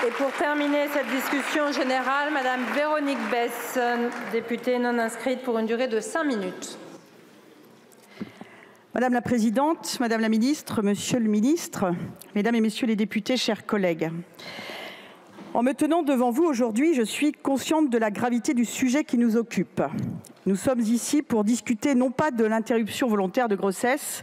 Et pour terminer cette discussion générale, Madame Véronique Besse, députée non inscrite pour une durée de 5 minutes. Madame la présidente, Madame la ministre, Monsieur le ministre, Mesdames et Messieurs les députés, chers collègues. En me tenant devant vous aujourd'hui, je suis consciente de la gravité du sujet qui nous occupe. Nous sommes ici pour discuter non pas de l'interruption volontaire de grossesse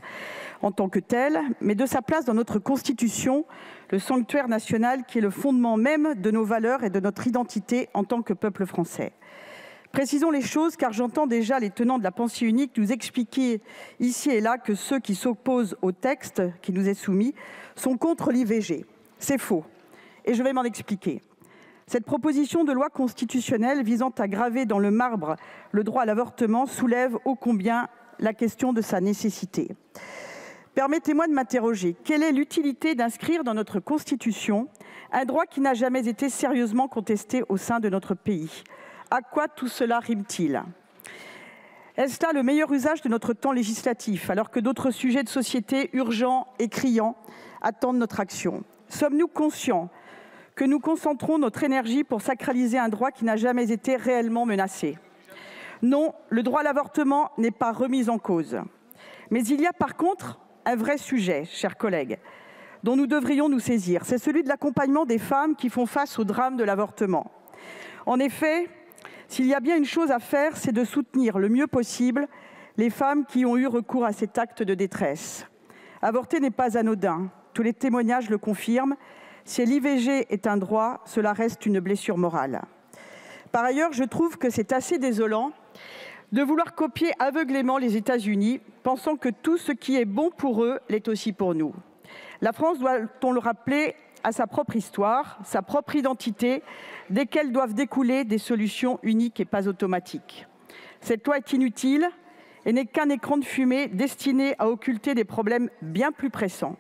en tant que telle, mais de sa place dans notre Constitution, le sanctuaire national qui est le fondement même de nos valeurs et de notre identité en tant que peuple français. Précisons les choses, car j'entends déjà les tenants de la pensée unique nous expliquer ici et là que ceux qui s'opposent au texte qui nous est soumis sont contre l'IVG. C'est faux, et je vais m'en expliquer. Cette proposition de loi constitutionnelle visant à graver dans le marbre le droit à l'avortement soulève ô combien la question de sa nécessité. Permettez-moi de m'interroger. Quelle est l'utilité d'inscrire dans notre Constitution un droit qui n'a jamais été sérieusement contesté au sein de notre pays ? À quoi tout cela rime-t-il ? Est-ce là le meilleur usage de notre temps législatif, alors que d'autres sujets de société urgents et criants attendent notre action ? Sommes-nous conscients que nous concentrons notre énergie pour sacraliser un droit qui n'a jamais été réellement menacé ? Non, le droit à l'avortement n'est pas remis en cause. Mais il y a par contre un vrai sujet, chers collègues, dont nous devrions nous saisir. C'est celui de l'accompagnement des femmes qui font face au drame de l'avortement. En effet, s'il y a bien une chose à faire, c'est de soutenir le mieux possible les femmes qui ont eu recours à cet acte de détresse. Avorter n'est pas anodin, tous les témoignages le confirment. Si l'IVG est un droit, cela reste une blessure morale. Par ailleurs, je trouve que c'est assez désolant de vouloir copier aveuglément les États-Unis, pensant que tout ce qui est bon pour eux l'est aussi pour nous. La France, doit-on le rappeler, a sa propre histoire, sa propre identité, desquelles doivent découler des solutions uniques et pas automatiques. Cette loi est inutile et n'est qu'un écran de fumée destiné à occulter des problèmes bien plus pressants.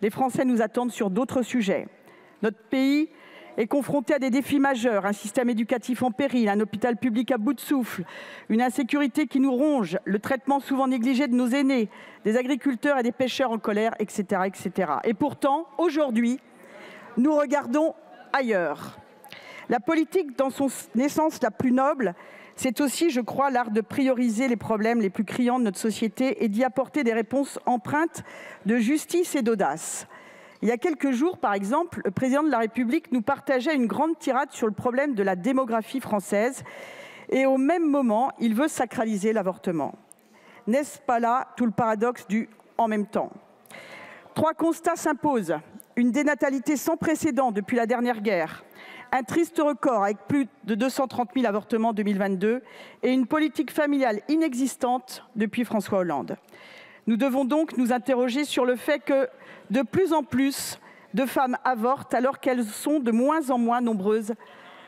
Les Français nous attendent sur d'autres sujets. Notre pays est confronté à des défis majeurs, un système éducatif en péril, un hôpital public à bout de souffle, une insécurité qui nous ronge, le traitement souvent négligé de nos aînés, des agriculteurs et des pêcheurs en colère, etc. etc. Et pourtant, aujourd'hui, nous regardons ailleurs. La politique, dans son essence la plus noble, c'est aussi, je crois, l'art de prioriser les problèmes les plus criants de notre société et d'y apporter des réponses empreintes de justice et d'audace. Il y a quelques jours, par exemple, le président de la République nous partageait une grande tirade sur le problème de la démographie française et au même moment, il veut sacraliser l'avortement. N'est-ce pas là tout le paradoxe du « en même temps » ? 3 constats s'imposent. Une dénatalité sans précédent depuis la dernière guerre, un triste record avec plus de 230 000 avortements en 2022 et une politique familiale inexistante depuis François Hollande. Nous devons donc nous interroger sur le fait que de plus en plus de femmes avortent alors qu'elles sont de moins en moins nombreuses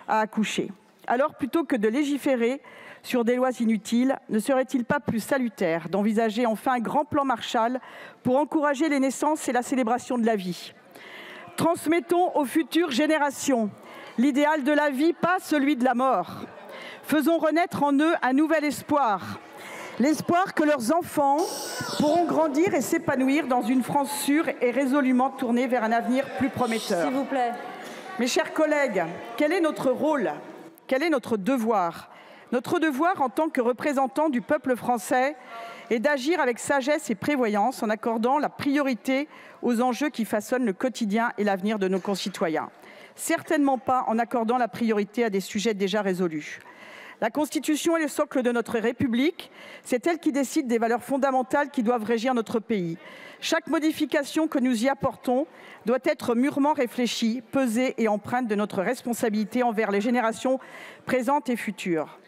à accoucher. Alors, plutôt que de légiférer sur des lois inutiles, ne serait-il pas plus salutaire d'envisager enfin un grand plan Marshall pour encourager les naissances et la célébration de la vie ? Transmettons aux futures générations l'idéal de la vie, pas celui de la mort. Faisons renaître en eux un nouvel espoir. L'espoir que leurs enfants pourront grandir et s'épanouir dans une France sûre et résolument tournée vers un avenir plus prometteur. S'il vous plaît. Mes chers collègues, quel est notre rôle ? Quel est notre devoir ? Notre devoir en tant que représentants du peuple français est d'agir avec sagesse et prévoyance en accordant la priorité aux enjeux qui façonnent le quotidien et l'avenir de nos concitoyens. Certainement pas en accordant la priorité à des sujets déjà résolus. La Constitution est le socle de notre République. C'est elle qui décide des valeurs fondamentales qui doivent régir notre pays. Chaque modification que nous y apportons doit être mûrement réfléchie, pesée et empreinte de notre responsabilité envers les générations présentes et futures.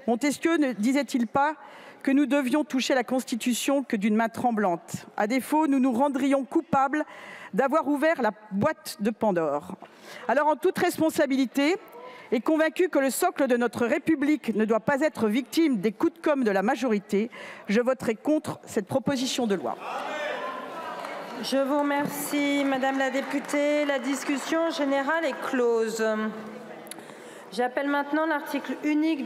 Montesquieu ne disait-il pas que nous devions toucher la Constitution que d'une main tremblante ? À défaut, nous nous rendrions coupables d'avoir ouvert la boîte de Pandore. Alors, en toute responsabilité, et convaincu que le socle de notre République ne doit pas être victime des coups de com' de la majorité, je voterai contre cette proposition de loi. Je vous remercie, Madame la députée. La discussion générale est close. J'appelle maintenant l'article unique